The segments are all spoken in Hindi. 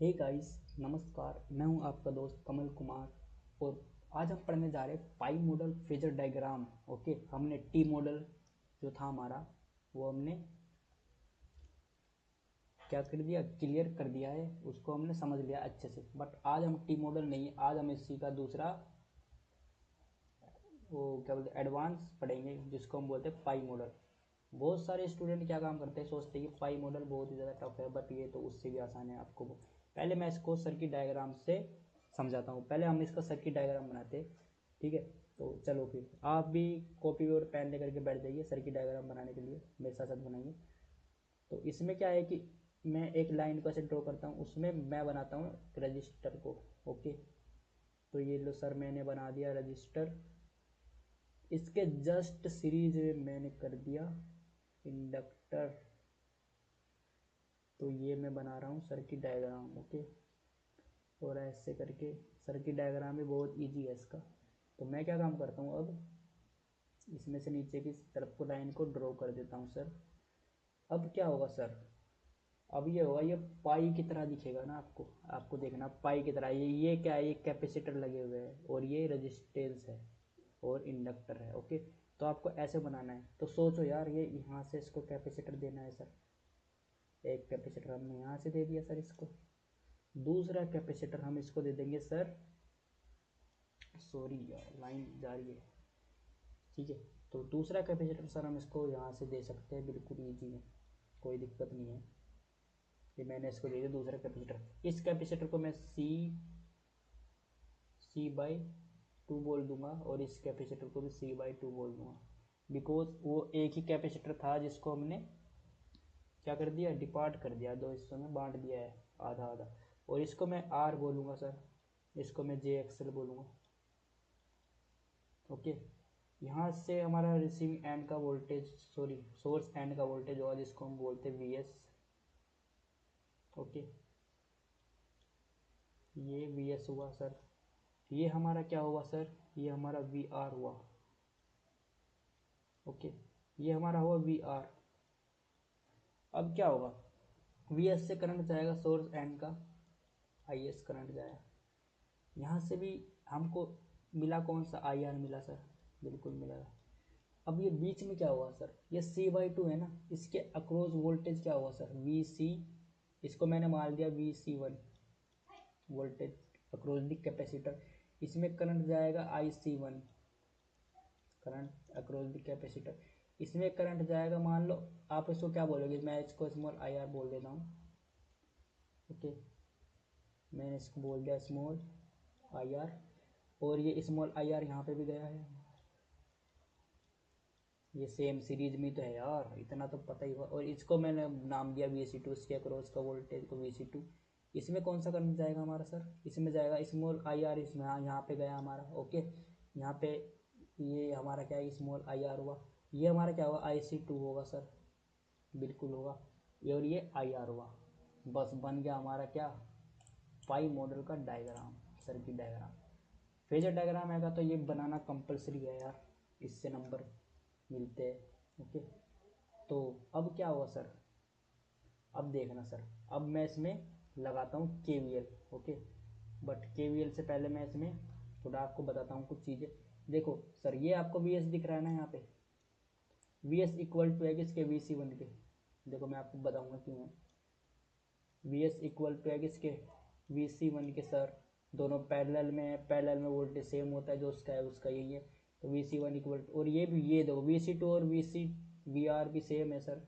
हे गाइस, नमस्कार। मैं हूं आपका दोस्त कमल कुमार और आज हम पढ़ने जा रहे हैं pi model phasor diagram. Okay, हमने टी मॉडल जो था हमारा वो हमने क्या कर दिया, क्लियर कर दिया है, उसको हमने समझ लिया अच्छे से। बट आज हम टी मॉडल नहीं, आज हम इसी का दूसरा वो क्या बोलते हैं एडवांस पढ़ेंगे, जिसको हम बोलते हैं पाई मॉडल। बहुत सारे स्टूडेंट क्या काम करते हैं, सोचते हैं कि पाई मॉडल बहुत ही ज़्यादा टफ है, बट ये तो उससे भी आसान है आपको। पहले मैं इसको सर्किट डायग्राम से समझाता हूँ। पहले हम इसका सर्किट डायग्राम बनाते हैं, ठीक है। तो चलो फिर आप भी कॉपी और पेन लेकर के बैठ जाइए सर्किट डायग्राम बनाने के लिए, मेरे साथ साथ बनाइए। तो इसमें क्या है कि मैं एक लाइन को ऐसे ड्रॉ करता हूँ, उसमें मैं बनाता हूँ रजिस्टर को। ओके, तो ये लो सर, मैंने बना दिया रजिस्टर। इसके जस्ट सीरीज में मैंने कर दिया इंडक्टर। तो ये मैं बना रहा हूँ सर्किट डायग्राम। ओके, और ऐसे करके सर्किट डायग्राम भी बहुत इजी है इसका। तो मैं क्या काम करता हूँ, अब इसमें से नीचे की तरफ को लाइन को ड्रॉ कर देता हूँ सर। अब क्या होगा सर, अब ये होगा, ये पाई की तरह दिखेगा ना आपको। आपको देखना पाई की तरह, ये क्या है, ये कैपेसिटर लगे हुए हैं और ये रजिस्टेंस है और इंडक्टर है। ओके, तो आपको ऐसे बनाना है। तो सोचो यार, ये यहाँ से इसको कैपेसिटर देना है सर, एक कैपेसिटर हमने यहाँ से दे दिया सर इसको। दूसरा कैपेसिटर हम इसको दे देंगे सर, सॉरी यार लाइन जा रही है, ठीक है। तो दूसरा कैपेसिटर सर हम इसको यहाँ से दे सकते हैं, बिल्कुल ईजी है, कोई दिक्कत नहीं है। ये मैंने इसको दे दिया दूसरा कैपेसिटर। इस कैपेसिटर को मैं C/2 बोल दूंगा और इस कैपेसिटर को भी C/2 बोल दूंगा, बिकॉज वो एक ही कैपेसिटर था जिसको हमने क्या कर दिया, डिपार्ट कर दिया, दो हिस्सों में बांट दिया है, आधा आधा। और इसको मैं R बोलूँगा सर, इसको मैं JXL बोलूँगा। ओके, यहाँ से हमारा रिसीविंग एंड का वोल्टेज, सॉरी सोर्स एंड का वोल्टेज होगा, जिसको हम बोलते हैं VS। ओके, ये VS हुआ सर। ये हमारा क्या हुआ सर, ये हमारा VR हुआ। ओके, ये हमारा हुआ VR। अब क्या होगा, VS से करंट जाएगा सोर्स एंड का, IS करंट जाएगा। यहाँ से भी हमको मिला कौन सा, IR मिला सर, बिल्कुल मिला। अब ये बीच में क्या हुआ सर, ये C/2 है ना, इसके अक्रॉस वोल्टेज क्या हुआ सर, VC। इसको मैंने मान दिया VC1 voltage across the capacitor. इसमें करंट जाएगा IC1, current across the capacitor. इसमें करंट जाएगा, मान लो आप इसको क्या बोलोगे, मैं इसको स्मॉल IR बोल देता हूँ। ओके, मैंने इसको बोल दिया स्मॉल IR, और ये स्मॉल IR यहाँ पे भी गया है, ये सेम सीरीज में तो है यार, इतना तो पता ही हुआ। और इसको मैंने नाम दिया VC2, इसके अक्रॉस का वोल्टेज को VC2। इसमें कौन सा करंट जाएगा हमारा सर, इसमें जाएगा स्मॉल IR, इसमें हाँ यहाँ पे गया हमारा। ओके, यहाँ पे ये हमारा क्या है, स्मॉल IR हुआ। ये हमारा क्या होगा, IC2 होगा सर, बिल्कुल होगा। ये और ये IR हुआ। बस बन गया हमारा क्या, पाई मॉडल का diagram, circuit diagram. Phasor diagram आएगा तो ये बनाना कंपलसरी है यार, इससे नंबर मिलते हैं। ओके, तो अब क्या हुआ सर, अब देखना सर, अब मैं इसमें लगाता हूँ KVL। ओके, बट KVL से पहले मैं इसमें थोड़ा आपको बताता हूँ कुछ चीज़ें। देखो सर, ये आपको VS दिख रहा है ना, यहाँ पे VS इक्वल टू है किसके, VC1 के। देखो मैं आपको बताऊँगा क्यों है। VS इक्वल टू है किसके, VC1 के सर। दोनों पैरेलल में है, पैरेलल में वोल्टेज सेम होता है, जो उसका है उसका यही है। तो VC1 इक्वल टू, और ये भी ये दो VC2 और VR भी सेम है सर।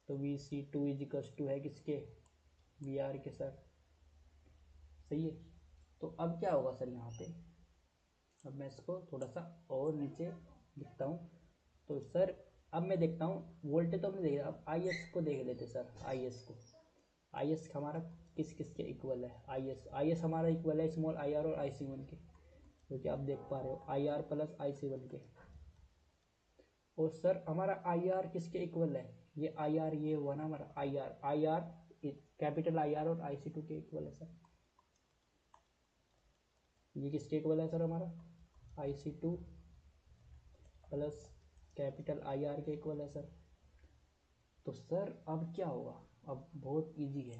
तो VC2 इजिकल्स टू है किसके, VR के सर, सही है। तो अब क्या होगा सर यहाँ पे, अब मैं इसको थोड़ा सा और नीचे लिखता हूँ। तो सर अब मैं देखता हूँ वोल्टेज तो हमने देखा, अब IS को देख लेते सर। IS को, IS हमारा किस किस के इक्वल है, IS हमारा इक्वल है स्मॉल IR और IC1 के, क्योंकि आप देख पा रहे हो IR प्लस IC1 के। और सर हमारा IR किसके इक्वल है, ये IR, ये हुआ ना हमारा IR कैपिटल IR और IC2 के इक्वल है सर। ये किसके इक्वल है सर, हमारा IC2 प्लस कैपिटल IR के इक्वल है सर। तो सर अब क्या होगा, अब बहुत इजी है।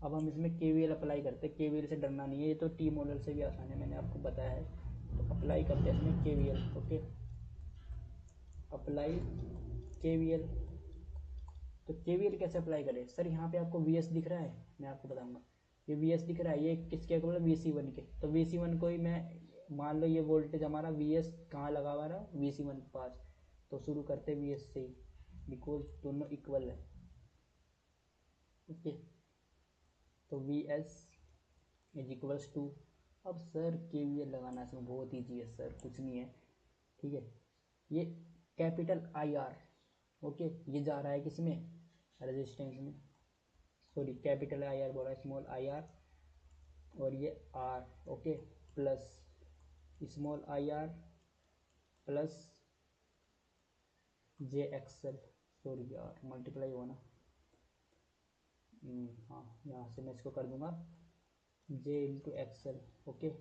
अब हम इसमें KVL अप्लाई करते हैं। KVL से डरना नहीं है, ये तो टी मॉडल से भी आसान है, मैंने आपको बताया है। तो अप्लाई करते हैं इसमें KVL। Okay, apply KVL। तो KVL कैसे अप्लाई करें सर? यहाँ पे आपको VS दिख रहा है, मैं आपको बताऊंगा। ये VS दिख रहा है, ये किसके अकॉर्डिंग? VC1 के। तो VC1 को ही मैं, मान लो ये वोल्टेज हमारा VS कहाँ लगा हुआ है? VC1 के पास। तो शुरू करते VS से ही, बिकॉज दोनों इक्वल है। ओके, तो VS इज इक्वल्स टू, अब सर KVL लगाना इसमें बहुत ईजी है सर, कुछ नहीं है। ठीक है, ये कैपिटल IR, ओके, ये जा रहा है किसमें? रेजिस्टेंस में। सॉरी, कैपिटल IR बोला, स्मॉल IR, और ये R, okay, plus small IR plus JXL। Sorry यार, मल्टीप्लाई हुआ ना। हाँ, यहाँ से मैं इसको कर दूंगा J × XL, ओके,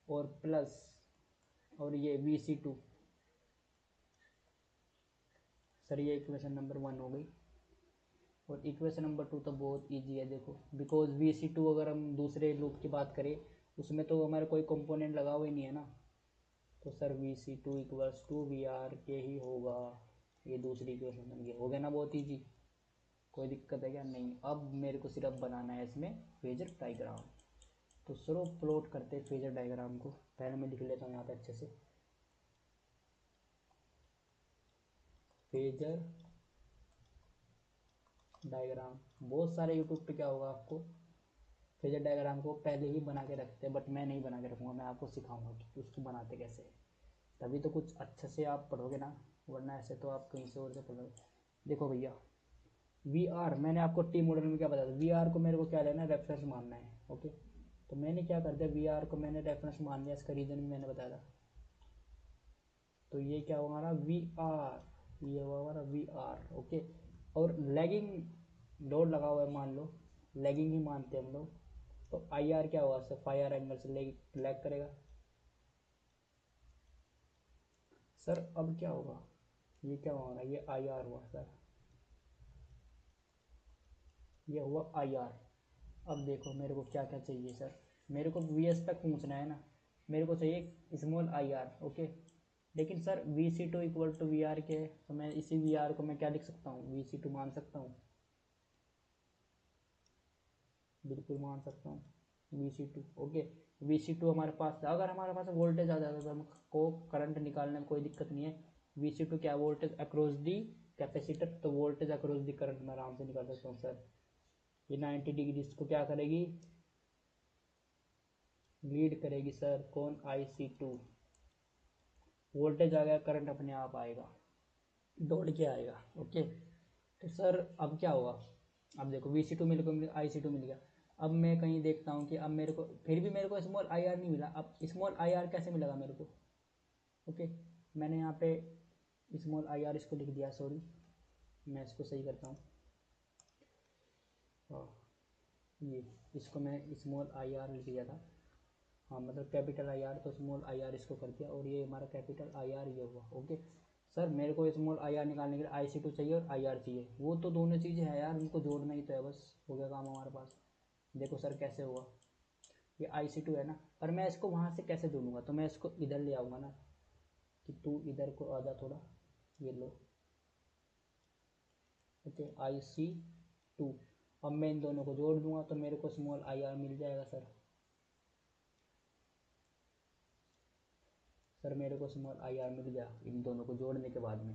और प्लस, और ये VC2। सर ये इक्वेशन नंबर 1 हो गई। और इक्वेशन नंबर 2 तो बहुत इजी है, देखो, बिकॉज VC2 अगर हम दूसरे लूप की बात करें, उसमें तो हमारे कोई कंपोनेंट लगा हुआ ही नहीं है ना। तो sir VC2 equals to VR के ही होगा। ये दूसरी इक्वेशन बन गई, हो गया ना बहुत इजी। कोई दिक्कत है क्या? नहीं। अब मेरे को सिर्फ बनाना है इसमें फेजर डायग्राम। तो चलो प्लॉट करते हैं फेजर डायग्राम को। पहले मैं लिख लेता हूँ यहाँ पे अच्छे से, फेजर डायग्राम। बहुत सारे यूट्यूब पे क्या होगा, आपको फेजर डायग्राम को पहले ही बना के रखते हैं, बट मैं नहीं बना के रखूँगा, मैं आपको सिखाऊंगा कि उसको बनाते कैसे है। तभी तो कुछ अच्छे से आप पढ़ोगे ना, वरना ऐसे तो आप कहीं से और से पढ़ोगे। देखो भैया, VR मैंने आपको टी मॉडल में क्या बताया था, VR को मेरे को क्या लेना है? रेफरेंस मानना है। ओके, तो मैंने क्या कर दिया, VR को मैंने रेफरेंस मान लिया। इसका रीज़न भी मैंने बताया था। तो ये क्या होगा हमारा? VR, ये होगा हमारा VR। ओके, और लैगिंग लोड लगा हुआ है, मान लो लैगिंग ही मानते हैं हम लोग। तो IR क्या होगा? सिर्फ IR एंगल से लैग करेगा। सर अब क्या होगा? ये क्या होगा? ये IR हुआ सर, ये हुआ IR। अब देखो मेरे को क्या क्या चाहिए सर, मेरे को VS तक पहुंचना है ना, मेरे को चाहिए स्मॉल IR। ओके, लेकिन sir VC2 equal to VR के, तो मैं इसी VR को मैं क्या लिख सकता हूँ? VC2 मान सकता हूँ, बिल्कुल मान सकता हूँ VC2। ओके, VC2 हमारे पास, अगर हमारे पास वोल्टेज आ जाता तो हमको करंट निकालने में कोई दिक्कत नहीं है। VC2 क्या? Voltage across the capacitor. तो वोल्टेज अक्रॉस दी करंट मैं आराम से निकाल सकता हूँ सर। ये 90 डिग्री इसको क्या करेगी? लीड करेगी सर। कौन? IC2। वोल्टेज आ गया, करंट अपने आप आएगा, दौड़ के आएगा। ओके, तो सर अब क्या होगा? अब देखो VC2 मेरे को IC2 मिल गया। अब मैं कहीं देखता हूँ कि अब मेरे को फिर भी मेरे को स्मॉल IR नहीं मिला। अब स्मॉल IR कैसे मिलेगा मेरे को? ओके, मैंने यहाँ पे स्मॉल IR इसको लिख दिया, सॉरी मैं इसको सही करता हूँ। हाँ, ये इसको मैं स्मॉल IR लिख दिया था। हाँ, मतलब कैपिटल IR, तो स्मॉल IR इसको कर दिया, और ये हमारा कैपिटल IR ये हुआ। ओके, सर मेरे को स्मॉल IR निकालने के लिए IC2 चाहिए और IR चाहिए। वो तो दोनों चीज़ें हैं यार, उनको जोड़ना ही तो है, बस हो गया काम हमारे पास। देखो सर कैसे होगा, ये IC2 है ना, पर मैं इसको वहाँ से कैसे जोड़ूंगा? तो मैं इसको इधर ले आऊँगा ना, कि तू इधर को आ जा थोड़ा, ये लो। Okay, IC2। अब मैं इन दोनों को जोड़ दूंगा तो मेरे को स्मॉल IR मिल जाएगा सर। सर मेरे को स्मॉल IR मिल गया इन दोनों को जोड़ने के बाद में।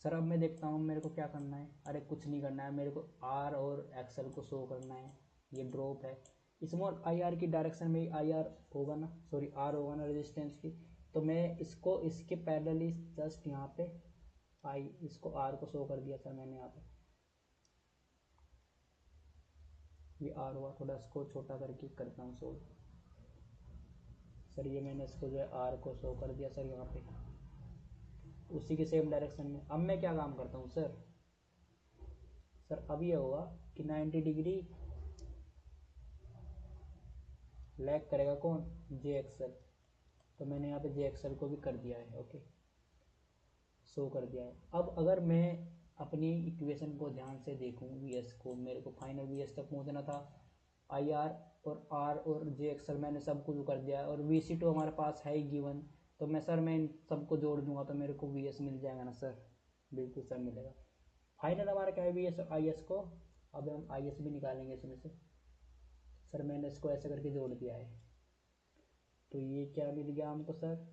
सर अब मैं देखता हूँ मेरे को क्या करना है। अरे कुछ नहीं करना है, मेरे को R और XL को शो करना है। ये ड्रॉप है, स्मॉल IR की डायरेक्शन में IR होगा ना, सॉरी R होगा ना रेजिस्टेंस की। तो मैं इसको इसके पैरेलली जस्ट यहाँ पे इसको R को शो कर दिया सर मैंने यहाँ पे। ये R हुआ, थोड़ा इसको छोटा करके करता हूँ शो। सर ये मैंने इसको जो है R को शो कर दिया सर यहाँ पे, उसी के सेम डायरेक्शन में। अब मैं क्या काम करता हूँ सर? सर अब ये होगा कि 90 डिग्री लैग करेगा, कौन? JXL। तो मैंने यहाँ पे JXL को भी कर दिया है। ओके, शो कर दिया है। अब अगर मैं अपनी इक्वेशन को ध्यान से देखूँ, VS को, मेरे को फाइनल VS तक पहुँचना था, आई आर और आर और जे एक्सल मैंने सब कुछ कर दिया है, और वी सी टू हमारे पास है ही गिवन। तो मैं सर मैं इन सबको जोड़ दूंगा तो मेरे को वी एस मिल जाएगा ना सर। बिल्कुल सर मिलेगा। फाइनल हमारा क्या है वी एस आई एस को। अब हम आई एस भी निकालेंगे इसमें से। सर मैंने इसको ऐसे करके जोड़ दिया है। तो ये क्या मिल गया हमको सर,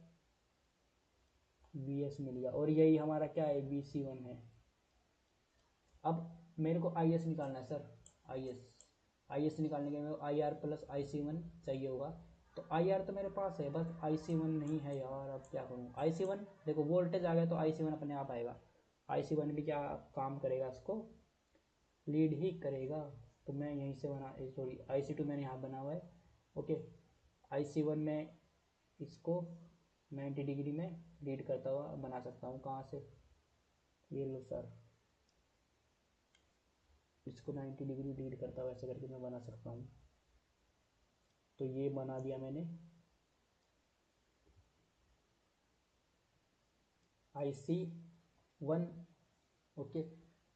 वी एस मिल गया, और यही हमारा क्या है बी सी वन है। अब मेरे को आई एस निकालना है sir. I S, I S निकालने के लिए I R plus I C one चाहिए होगा। तो आई आर तो मेरे पास है, बस आई सी वन नहीं है यार। अब क्या करूँ, आई सी वन देखो वोल्टेज आ गया तो आई सी वन अपने आप आएगा। आई सी वन भी क्या काम करेगा, इसको लीड ही करेगा। तो मैं यहीं से बना, सॉरी आई सी टू मैंने यहाँ बना हुआ है। ओके, आई सी वन में इसको 90 डिग्री में लीड करता हुआ बना सकता हूँ। कहाँ से, ये लो सर, इसको 90 डिग्री लीड करता हुआ ऐसे करके मैं बना सकता हूँ। तो ये बना दिया मैंने आई सी वन। ओके,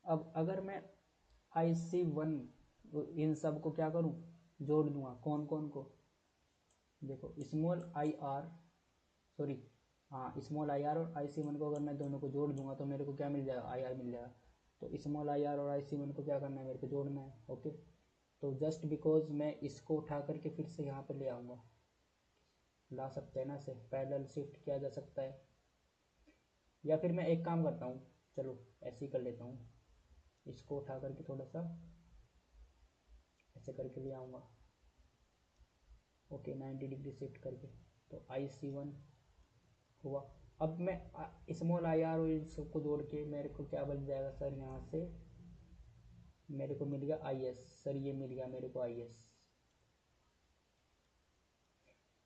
अब अगर मैं आई सी वन इन सब को क्या करूँ, जोड़ दूंगा। कौन कौन को, देखो स्मॉल आई आर, सॉरी हाँ स्मॉल आई आर और आई सी वन को अगर मैं दोनों को जोड़ दूंगा तो मेरे को क्या मिल जाएगा, आई आर मिल जाएगा। तो स्मॉल आई आर और आई सी वन को क्या करना है, मेरे को जोड़ना है। ओके, तो जस्ट बिकॉज मैं इसको उठा करके फिर से यहाँ पर ले आऊँगा, ला सकते हैं ना, से पैरेलल शिफ्ट किया जा सकता है। या फिर मैं एक काम करता हूँ, चलो ऐसे ही कर लेता हूँ, इसको उठा करके थोड़ा सा ऐसे करके ले आऊँगा। ओके 90 डिग्री शिफ्ट करके, तो आई सी वन हुआ। अब मैं स्मॉल आई आर और इन सबको जोड़ के मेरे को क्या बन जाएगा सर, यहाँ से मेरे को मिल गया आई एस। सर ये मिल गया मेरे को आई एस।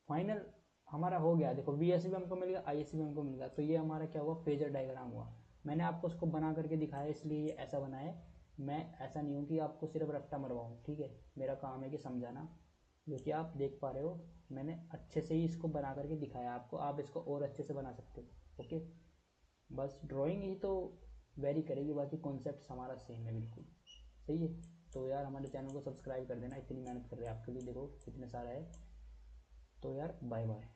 फाइनल हमारा हो गया। देखो वी एस भी हमको मिल गया, आई एस भी हमको मिल गया। तो ये हमारा क्या हुआ, फेजर डायग्राम हुआ। मैंने आपको उसको बना करके दिखाया इसलिए ये ऐसा बना है। मैं ऐसा नहीं हूँ कि आपको सिर्फ रट्टा मरवाऊँ, ठीक है, मेरा काम है कि समझाना। जो कि आप देख पा रहे हो, मैंने अच्छे से ही इसको बना करके दिखाया आपको। आप इसको और अच्छे से बना सकते हो। ओके, बस ड्राइंग ही तो वेरी करेगी, बाकी कॉन्सेप्ट हमारा सेम है बिल्कुल। सही है। तो यार हमारे चैनल को सब्सक्राइब कर देना, इतनी मेहनत कर रहे हैं आपके लिए, देखो कितने सारा है। तो यार बाय बाय।